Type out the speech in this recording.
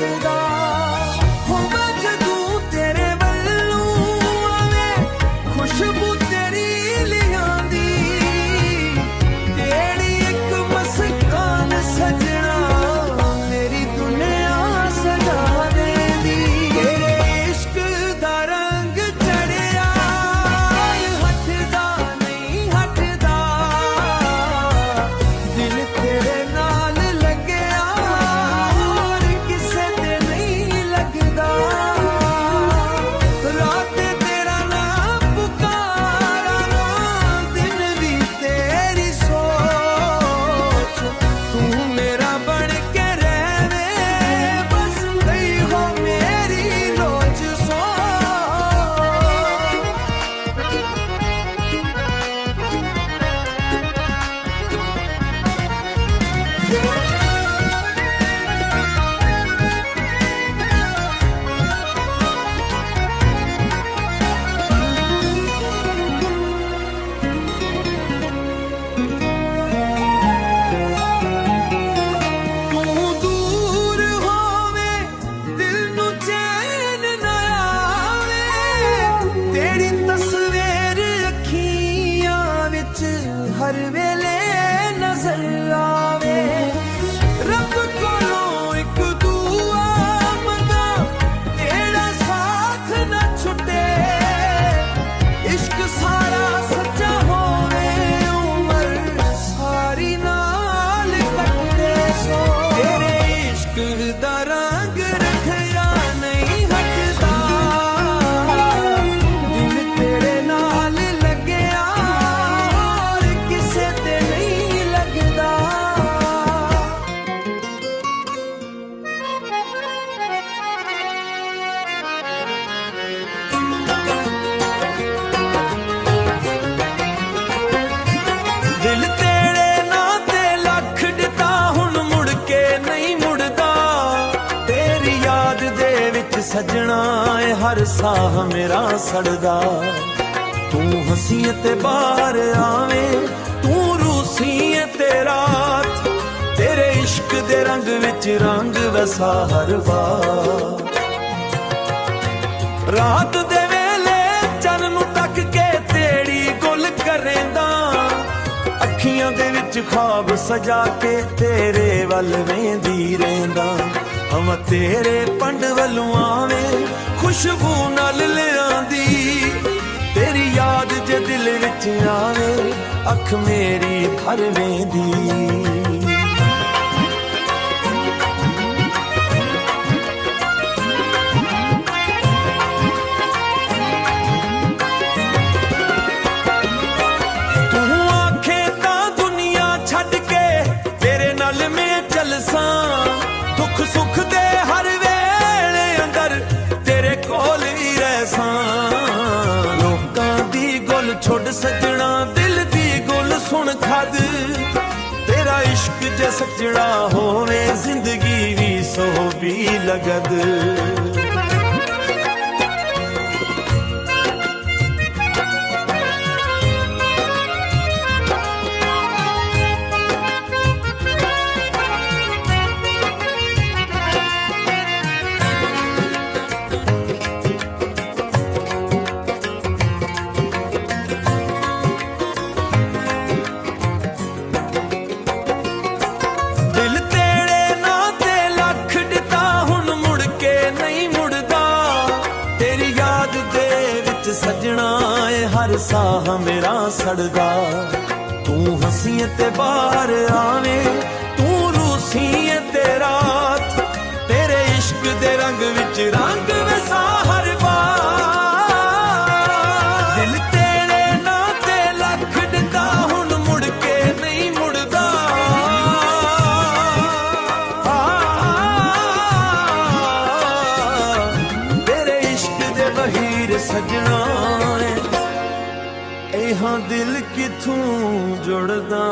लगदा। हो मैं जदूं तेरे वल्लों आवे खुशबू तेरी लियांदी, तेरी एक मुस्कान सजना मेरी दुनिया सजा देंदी। तेरे इश्क दा रंग चढ़िया हटदा नहीं हटदा, दिल तेरे नाल लगया और किसे ते नहीं लगदा। रात तेरा नाम पुकारा ना, दिन भी तेरी सोच, तू मेरा बन के रहवे बस गई हो मेरी लोच सो। तू दूर होवे दिल नू चैन ना आवे, तेरी तस्वीर अखियां विच हर वेले नजर आवे। रब कोलों एक दुआ मंगा तेरा साथ ना छुटे, इश्क सारा सच्चा होवे उम्र सारी नाल कटे सो। तेरे इश्क दा रंग रखया नहीं हटदा, दिल तेरे नाल लगया और किसे ते नहीं लगदा। दिल तेरे नां ते लख दिता हुण मुड़ के नहीं मुड़दा, तेरी याद दे विच सजना ए हर साह मेरा सड़दा। तू हसीए ते बाहर आवे तू रूसीए ते रात, तेरे इश्क दे रंग विच रंग वसा हर बार। रात दे वेले चन्न नूं तक के तेरी गुल करेंदा, अखियां दे विच ख्वाब सजा के तेरे वल वेंदी रहिंदा। हम तेरे पंड वल्लों आवे खुशबू नाल लियांदी, तेरी याद जे दिल विच आवे अख मेरी भर वेंदी। तू आखे तां दुनिया छड्ड के तेरे नाल मैं चलसां, दुख सुख दे हर वेले अंदर तेरे कोल ही रहसां। लोकां दी गुल छुड़ सजना दिल दी गुल सुन खद, तेरा इश्क जे सजना होवे जिंदगी भी सो भी लगद। दिल तेरे नां ते लख दिता हुण मुड़ के नहीं मुड़दा, तेरी याद दे विच सजना ए हर साह मेरा सड़दा। तू हसीए ते बाहर आवे तू रूसीए ते रात, तेरे इश्क दे रंग विच रंग वसा हर बार। दिल तेरे नां ते लख दिता हुण मुड़ के नहीं मुड़दा, तेरे इश्क दे बहीर सजना ए हाँ दिल किथों जुड़दा।